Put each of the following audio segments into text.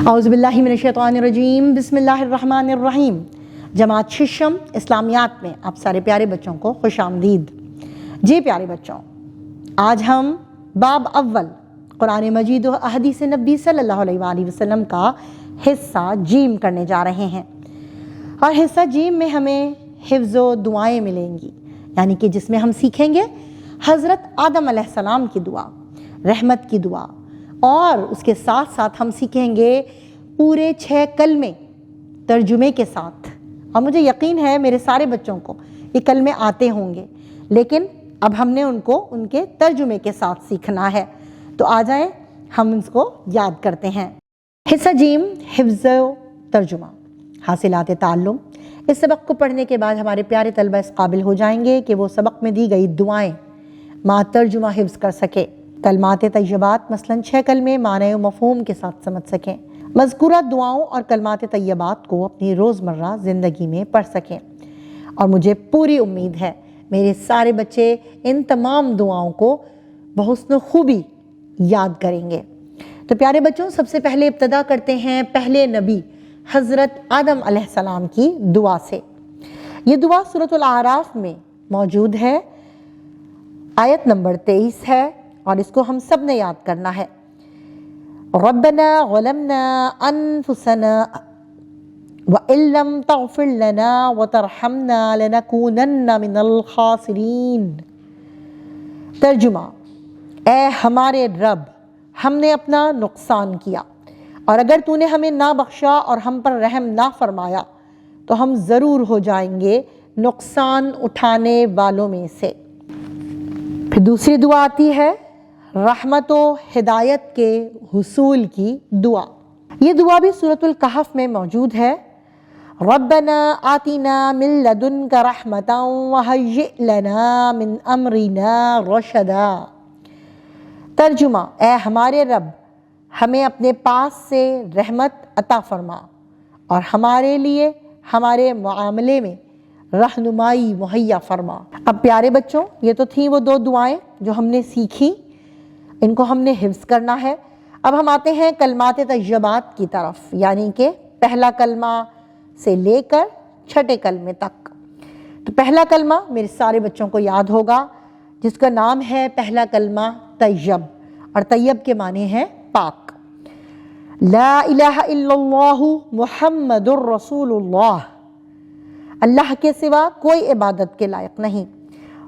اعوذ باللہ من الشیطان الرجیم، بسم اللہ الرحمن الرحیم۔ جماعت ششم اسلامیات میں آپ سارے پیارے بچوں کو خوش آمدید۔ جی پیارے بچوں، آج ہم باب اول قرآن مجید و احادیث نبی صلی اللہ علیہ وآلہ وسلم کا حصہ جیم کرنے جا رہے ہیں، اور حصہ جیم میں ہمیں حفظ و دعائیں ملیں گی، یعنی کہ جس میں ہم سیکھیں گے حضرت آدم علیہ السلام کی دعا، رحمت کی دعا، اور اس کے ساتھ ساتھ ہم سیکھیں گے پورے 6 کلمے ترجمے کے ساتھ۔ اور مجھے یقین ہے میرے سارے بچوں کو یہ کلمے آتے ہوں گے، لیکن اب ہم نے ان کو ان کے ترجمے کے ساتھ سیکھنا ہے، تو آ جائیں ہم اس کو یاد کرتے ہیں۔ حصہ جیم، حفظ و ترجمہ، حاصلات تعلم۔ اس سبق کو پڑھنے کے بعد ہمارے پیارے طلبہ اس قابل ہو جائیں گے کہ وہ سبق میں دی گئی دعائیں مع ترجمہ حفظ کر سکے، کلمات طیبات مثلاً 6 کلمے معنی و مفہوم کے ساتھ سمجھ سکیں، مذکورہ دعاؤں اور کلمات طیبات کو اپنی روزمرہ زندگی میں پڑھ سکیں۔ اور مجھے پوری امید ہے میرے سارے بچے ان تمام دعاؤں کو بحسن خوبی یاد کریں گے۔ تو پیارے بچوں، سب سے پہلے ابتدا کرتے ہیں پہلے نبی حضرت آدم علیہ السلام کی دعا سے۔ یہ دعا سورۃ الاعراف میں موجود ہے، آیت نمبر 23 ہے، اور اس کو ہم سب نے یاد کرنا ہے۔ ربنا ظلمنا انفسنا وان لم تغفر لنا وترحمنا لنکونن من الخاسرین۔ ترجمہ: اے ہمارے رب، ہم نے اپنا نقصان کیا، اور اگر تو نے ہمیں نہ بخشا اور ہم پر رحم نہ فرمایا تو ہم ضرور ہو جائیں گے نقصان اٹھانے والوں میں سے۔ پھر دوسری دعا آتی ہے رحمت و ہدایت کے حصول کی دعا۔ یہ دعا بھی سورۃ الکہف میں موجود ہے۔ ربنا آتنا من لدنک رحمتا وہیئ لنا من امرنا رشدا۔ ترجمہ: اے ہمارے رب، ہمیں اپنے پاس سے رحمت عطا فرما اور ہمارے لیے ہمارے معاملے میں رہنمائی مہیا فرما۔ اب پیارے بچوں، یہ تو تھیں وہ 2 دعائیں جو ہم نے سیکھی، ان کو ہم نے حفظ کرنا ہے۔ اب ہم آتے ہیں کلمات طیبات کی طرف، یعنی کہ پہلا کلمہ سے لے کر 6 کلمے تک۔ تو پہلا کلمہ میرے سارے بچوں کو یاد ہوگا، جس کا نام ہے پہلا کلمہ طیب، اور طیب کے معنی ہے پاک۔ لا الہ الا اللہ محمد الرسول اللہ، اللہ کے سوا کوئی عبادت کے لائق نہیں،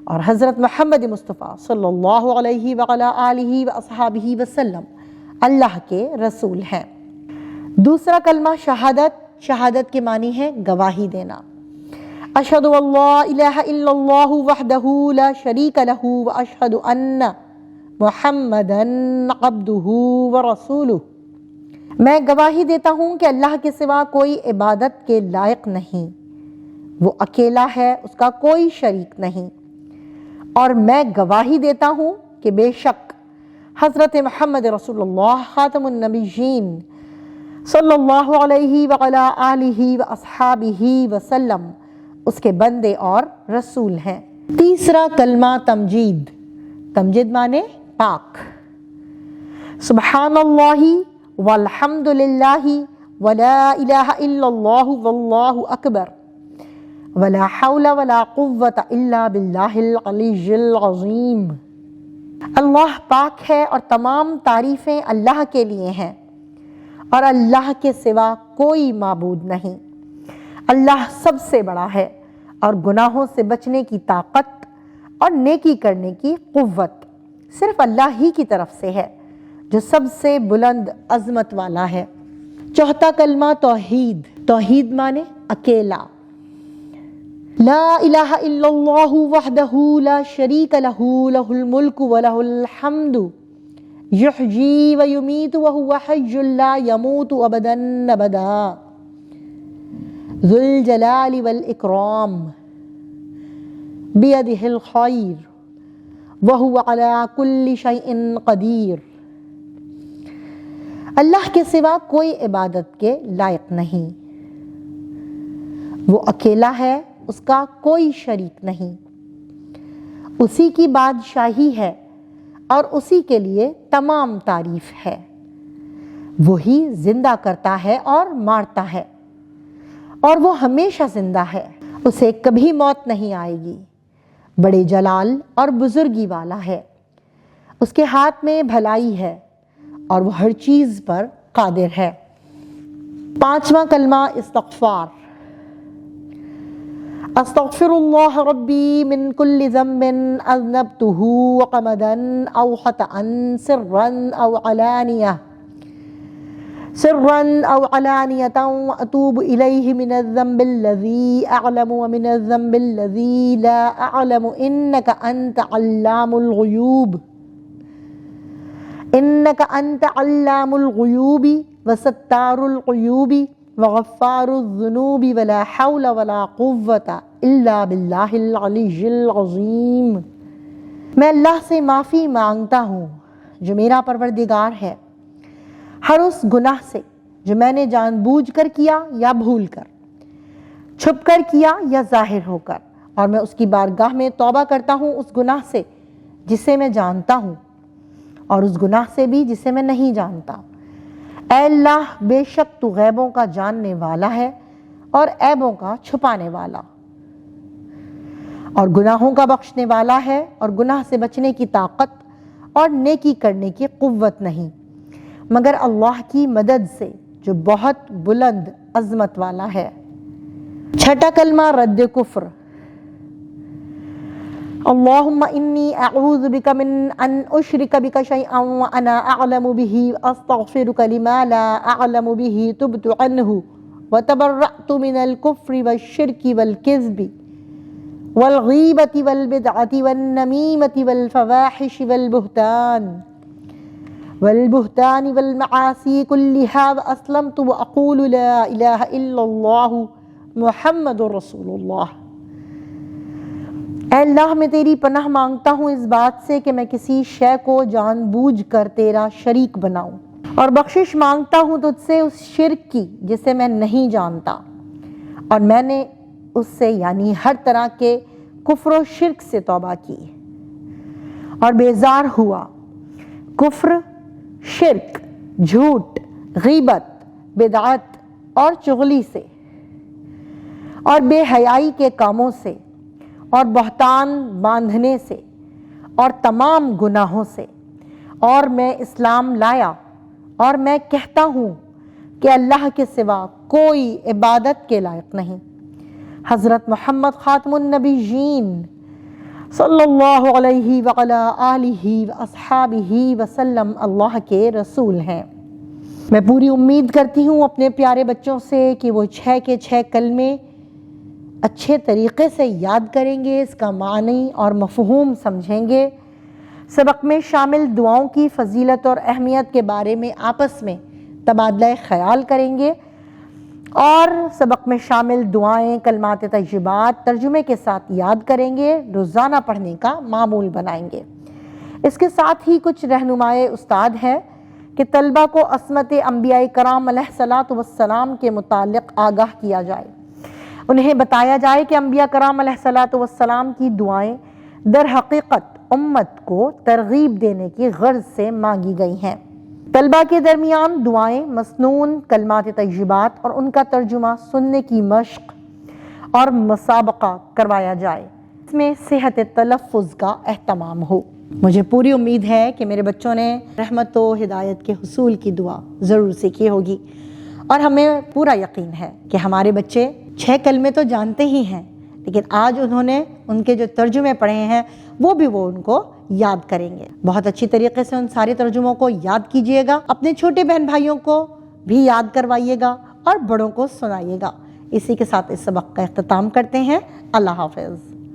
اور حضرت محمد مصطفیٰ صلی اللہ علیہ وعلیٰ آلہ واصحابہ وسلم اللہ کے رسول ہیں۔ دوسرا کلمہ شہادت، شہادت کے معنی ہے گواہی دینا۔ اشہد ان لا الہ الا اللہ وحدہ لا شریک لہ واشہد ان محمدا عبدہ ورسولہ۔ میں گواہی دیتا ہوں کہ اللہ کے سوا کوئی عبادت کے لائق نہیں، وہ اکیلا ہے، اس کا کوئی شریک نہیں، اور میں گواہی دیتا ہوں کہ بے شک حضرت محمد رسول اللہ خاتم النبیین صلی اللہ علیہ وعلیٰ آلہ واصحابہ وسلم اس کے بندے اور رسول ہیں۔ تیسرا کلمہ تمجید، تمجید معنی پاک۔ سبحان اللہ والحمد للہ ولا الہ الا اللہ واللہ اکبر ولا حول ولا قوة الا باللہ العلی العظیم۔ اللہ پاک ہے اور تمام تعریفیں اللہ کے لیے ہیں، اور اللہ کے سوا کوئی معبود نہیں۔ اللہ سب سے بڑا ہے، اور گناہوں سے بچنے کی طاقت اور نیکی کرنے کی قوت صرف اللہ ہی کی طرف سے ہے، جو سب سے بلند عظمت والا ہے۔ چوتھا کلمہ توحید، توحید معنی اکیلا۔ لا الہ الا اللہ وحدہ لا شریک لہ لہ الملک ولہ الحمد یحیی ویمیت وہو حی لا یموت ابدا ابدا ذو الجلال والاکرام بیدہ الخیر وہو علی کل شیء قدیر۔ اللہ کے سوا کوئی عبادت کے لائق نہیں، وہ اکیلا ہے، اس کا کوئی شریک نہیں، اسی کی بادشاہی ہے اور اسی کے لیے تمام تعریف ہے۔ وہی زندہ کرتا ہے اور مارتا ہے، اور وہ ہمیشہ زندہ ہے، اسے کبھی موت نہیں آئے گی، بڑے جلال اور بزرگی والا ہے، اس کے ہاتھ میں بھلائی ہے اور وہ ہر چیز پر قادر ہے۔ 5واں کلمہ استغفار۔ استغفر اللہ ربی من کل ذنب اذنبتہ وقمدا او خطأ سرا او علانیة واتوب الیہ من الذنب الذی اعلم ومن الذنب الذی لا اعلم انک انت علام الغیوب وستار العیوب وغفار الذنوب ولا حول ولا قوة الا باللہ العلی العظیم۔ میں اللہ سے معافی مانگتا ہوں جو میرا پروردگار ہے، ہر اس گناہ سے جو میں نے جان بوجھ کر کیا یا بھول کر، چھپ کر کیا یا ظاہر ہو کر، اور میں اس کی بارگاہ میں توبہ کرتا ہوں اس گناہ سے جسے میں جانتا ہوں اور اس گناہ سے بھی جسے میں نہیں جانتا۔ اے اللہ، بے شک تو غیبوں کا جاننے والا ہے اور عیبوں کا چھپانے والا، اور گناہوں کا بخشنے والا ہے، اور گناہ سے بچنے کی طاقت اور نیکی کرنے کی قوت نہیں مگر اللہ کی مدد سے جو بہت بلند عظمت والا ہے۔ 6واں کلمہ رد کفر۔ اللہم انی اعوذ بک من ان اشرک بک شیئا وانا اعلم به استغفرک لما لا اعلم به تبت عنہ وتبرأت من الكفر والشرک والکذب والغیبة والبدعة والنمیمة والفواحش والبہتان والمعاصی كلها واسلمت واقول لا الہ الا اللہ محمد رسول اللہ۔ اے اللہ، میں تیری پناہ مانگتا ہوں اس بات سے کہ میں کسی شے کو جان بوجھ کر تیرا شریک بناؤں، اور بخشش مانگتا ہوں تجھ سے اس شرک کی جسے میں نہیں جانتا، اور میں نے اس سے یعنی ہر طرح کے کفر و شرک سے توبہ کی اور بیزار ہوا۔ کفر، شرک، جھوٹ، غیبت، بدعت اور چغلی سے، اور بے حیائی کے کاموں سے، اور بہتان باندھنے سے، اور تمام گناہوں سے، اور میں اسلام لایا اور میں کہتا ہوں کہ اللہ کے سوا کوئی عبادت کے لائق نہیں۔ حضرت محمد خاتم النبیین صلی اللہ علیہ وعلی آلہ واصحابہ وسلم اللہ کے رسول ہیں۔ میں پوری امید کرتی ہوں اپنے پیارے بچوں سے کہ وہ 6 کے 6 کلمے اچھے طریقے سے یاد کریں گے، اس کا معنی اور مفہوم سمجھیں گے، سبق میں شامل دعاؤں کی فضیلت اور اہمیت کے بارے میں آپس میں تبادلہ خیال کریں گے، اور سبق میں شامل دعائیں، کلمات طیبات ترجمے کے ساتھ یاد کریں گے، روزانہ پڑھنے کا معمول بنائیں گے۔ اس کے ساتھ ہی کچھ رہنمائے استاد ہے کہ طلبہ کو عصمت انبیاء کرام علیہ الصلاۃ والسلام کے متعلق آگاہ کیا جائے، انہیں بتایا جائے کہ انبیاء کرام علیہ الصلاۃ والسلام کی دعائیں در حقیقت امت کو ترغیب دینے کی غرض سے مانگی گئی ہیں۔ طلبہ کے درمیان دعائیں، مسنون، کلمات طیبات اور ان کا ترجمہ سننے کی مشق اور مسابقہ کروایا جائے، اس میں صحت تلفظ کا اہتمام ہو۔ مجھے پوری امید ہے کہ میرے بچوں نے رحمت و ہدایت کے حصول کی دعا ضرور سیکھی ہوگی، اور ہمیں پورا یقین ہے کہ ہمارے بچے 6 کلمے تو جانتے ہی ہیں، لیکن آج انہوں نے ان کے جو ترجمے پڑھے ہیں وہ ان کو یاد کریں گے۔ بہت اچھی طریقے سے ان سارے ترجموں کو یاد کیجئے گا، اپنے چھوٹے بہن بھائیوں کو بھی یاد کروائیے گا اور بڑوں کو سنائیے گا۔ اسی کے ساتھ اس سبق کا اختتام کرتے ہیں۔ اللہ حافظ۔